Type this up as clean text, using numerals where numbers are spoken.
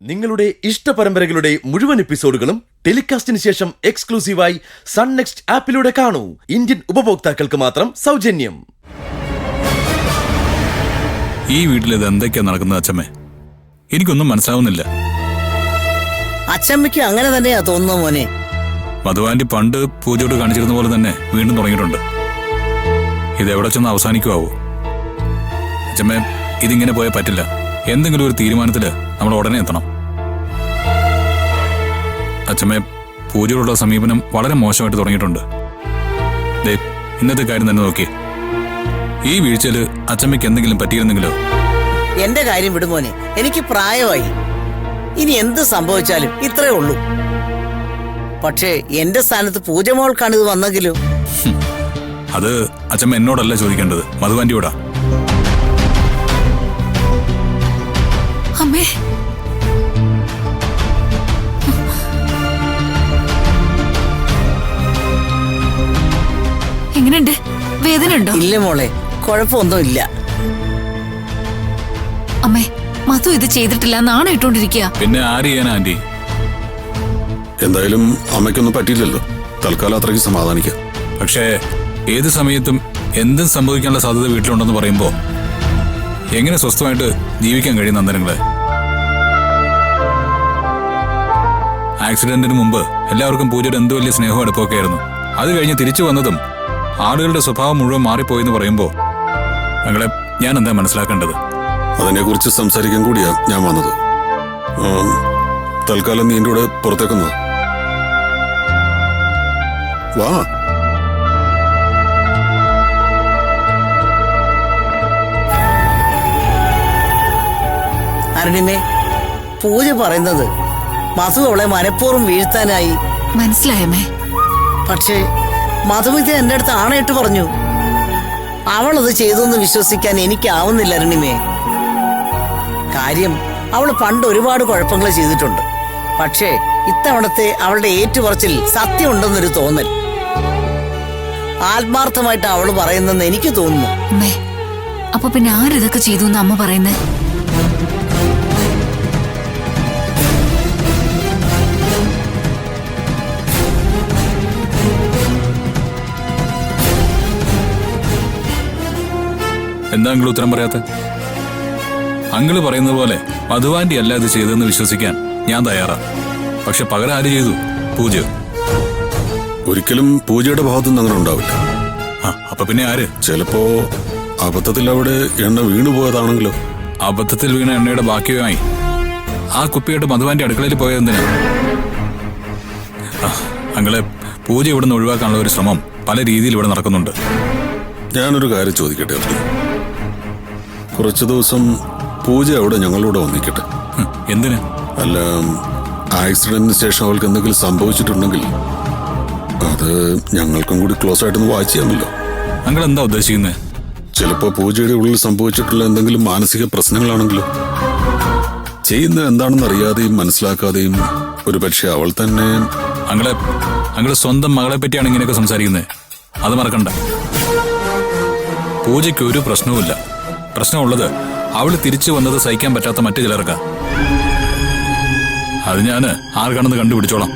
നിങ്ങളുടെ ഇഷ്ട പരമ്പരകളുടെ മുഴുവൻ എപ്പിസോഡുകളും ടെലികാസ്റ്റിന് ശേഷം എക്സ്ക്ലൂസീവായി സൺ നെക്സ്റ്റ് ആപ്പിലൂടെ കാണൂ. ഇന്ത്യൻ ഉപഭോക്താക്കൾക്ക് മാത്രം സൗജന്യം. ഈ വീട്ടിൽ എന്തൊക്കെയാ നടക്കുന്നത് അച്ഛമ്മേ? എനിക്കൊന്നും മനസ്സിലാവുന്നില്ല. അച്ഛമ്മയ്ക്ക് അങ്ങനെ തന്നെയാ തോന്നുന്നു മോനെ. മധുവാന്റി പണ്ട് പൂജയോട് കാണിച്ചിരുന്ന പോലെ തന്നെ വീണ്ടും തുടങ്ങിയിട്ടുണ്ട്. ഇതെവിടെ ചെന്ന് അവസാനിക്കുവോ അച്ഛമ്മേ? ഇതിങ്ങനെ പോയാൽ പറ്റില്ല. എന്തെങ്കിലും ഒരു തീരുമാനത്തില് നമ്മൾ ഉടനെ എത്തണം. അച്ഛമ്മേ, പൂജയോടുള്ള സമീപനം വളരെ മോശമായിട്ട് തുടങ്ങിയിട്ടുണ്ട്. ഇന്നത്തെ കാര്യം തന്നെ നോക്കി. ഈ വീഴ്ചയില് അച്ഛമ്മയ്ക്ക് എന്തെങ്കിലും പറ്റിയിരുന്നെങ്കിലോ? എന്റെ കാര്യം വിടുമോനെ, എനിക്ക് പ്രായമായി. ഇനി എന്ത് സംഭവിച്ചാലും ഇത്രേ ഉള്ളൂ. പക്ഷേ എന്റെ സ്ഥാനത്ത് പൂജമോൾക്കാണ് ഇത് വന്നെങ്കിലും. അത് അച്ഛമ്മ എന്നോടല്ല ചോദിക്കേണ്ടത്, മധുവാന്റിയോടാ. അമ്മേ, എങ്ങനെയുണ്ട്? വേദന ഉണ്ടോ? ഇല്ല മോളെ, കുഴപ്പമൊന്നുമില്ല. അമ്മേ, മധു ഇത് ചെയ്തിട്ടില്ല, നാണയിട്ടോണ്ടിരിക്കുക. പിന്നെ ആര് ചെയ്യാനാ ആന്റി? എന്തായാലും അമ്മയ്ക്കൊന്നും പറ്റിയില്ലല്ലോ. തൽക്കാലം അത്രയ്ക്ക് സമാധാനിക്കാം. പക്ഷേ ഏത് സമയത്തും എന്തും സംഭവിക്കാനുള്ള സാധ്യത വീട്ടിലുണ്ടെന്ന് പറയുമ്പോ എങ്ങനെ സ്വസ്ഥമായിട്ട് ജീവിക്കാൻ കഴിയും നന്ദനങ്ങളെ? ആക്സിഡന്റിന് മുമ്പ് എല്ലാവർക്കും പൂജയുടെ എന്ത് വലിയ സ്നേഹവും അടുപ്പമൊക്കെ ആയിരുന്നു. അത് കഴിഞ്ഞ് തിരിച്ചു വന്നതും ആളുകളുടെ സ്വഭാവം മുഴുവൻ മാറിപ്പോയി എന്ന് പറയുമ്പോ ഞങ്ങളെ ഞാൻ എന്താ മനസ്സിലാക്കേണ്ടത്? അതിനെക്കുറിച്ച് സംസാരിക്കാൻ കൂടിയാ ഞാൻ വന്നത്. തൽക്കാലം നീ എൻ്റെ കൂടെ പുറത്തേക്കുന്നു വാ. അരുണിമേ, പൂജ പറയുന്നത് മധു അവളെ മനഃപൂർവ്വം വീഴ്ത്താനായി. മനസ്സിലായമ്മേ. പക്ഷേ മധുമിത എന്റെ അടുത്ത് ആണയിട്ട് പറഞ്ഞു. അവളത് ചെയ്തൊന്ന് വിശ്വസിക്കാൻ എനിക്കാവുന്നില്ല അരുണിമേ. കാര്യം അവള് പണ്ട് ഒരുപാട് കുഴപ്പങ്ങൾ ചെയ്തിട്ടുണ്ട്. പക്ഷേ ഇത്തവണത്തെ അവളുടെ ഏറ്റുപറച്ചിൽ സത്യമുണ്ടെന്നൊരു തോന്നൽ. ആത്മാർത്ഥമായിട്ട് അവള് പറയുന്നെന്ന് എനിക്ക് തോന്നുന്നു. അമ്മേ, അപ്പൊ പിന്നെ ആരിതൊക്കെ ചെയ്തു എന്ന് അമ്മ പറയുന്നേ? എന്താ അങ്കിൾ ഉത്തരം പറയാത്ത? അങ്കിള് പറയുന്നത് പോലെ മധുവാന്റി അല്ല ഇത് ചെയ്തതെന്ന് വിശ്വസിക്കാൻ ഞാൻ തയ്യാറാ. പക്ഷെ പകരം ആര് ചെയ്തു? പൂജ. ഒരിക്കലും പൂജയുടെ ഭാഗത്തുനിന്ന് അങ്ങനെ ഉണ്ടാവില്ല. അപ്പൊ പിന്നെ ആര്? ചിലപ്പോ അബദ്ധത്തിൽ അവിടെ എണ്ണ വീണുപോയതാണെങ്കിലോ? അബദ്ധത്തിൽ വീണ എണ്ണയുടെ ബാക്കിയുമായി ആ കുപ്പിയായിട്ട് മധുവാന്റി അടുക്കളയിൽ പോയതെന്തിനാ? അങ്ങളെ, പൂജ ഇവിടെ നിന്ന് ഒഴിവാക്കാനുള്ള ഒരു ശ്രമം പല രീതിയിൽ ഇവിടെ നടക്കുന്നുണ്ട്. ഞാനൊരു കാര്യം ചോദിക്കട്ടെ? കുറച്ചു ദിവസം പൂജ അവിടെ ഞങ്ങളോട് വന്നിക്കട്ടെ. എന്തിന്? അല്ല, ആക്സിഡന്റിന് ശേഷം അവൾക്ക് എന്തെങ്കിലും സംഭവിച്ചിട്ടുണ്ടെങ്കിൽ അത് ഞങ്ങൾക്കും കൂടി ക്ലോസ് ആയിട്ടൊന്ന് വാച്ച് ചെയ്യാമല്ലോ. അങ്ങൾ എന്താ ഉദ്ദേശിക്കുന്നത്? ചിലപ്പോ പൂജയുടെ ഉള്ളിൽ സംഭവിച്ചിട്ടുള്ള എന്തെങ്കിലും മാനസിക പ്രശ്നങ്ങളാണെങ്കിലോ? ചെയ്യുന്നത് എന്താണെന്ന് അറിയാതെയും മനസ്സിലാക്കാതെയും ഒരു പക്ഷെ അവൾ തന്നെ. അങ്ങളെ സ്വന്തം മകളെ പറ്റിയാണ് ഇങ്ങനെയൊക്കെ സംസാരിക്കുന്നത്. അത് മറക്കണ്ട. പൂജയ്ക്ക് ഒരു പ്രശ്നവുമില്ല. പ്രശ്നമുള്ളത് അവള് തിരിച്ചു വന്നത് സഹിക്കാൻ പറ്റാത്ത മറ്റു ചിലർക്കാ. അത് ഞാന് ആർക്കാണെന്ന് കണ്ടുപിടിച്ചോളാം.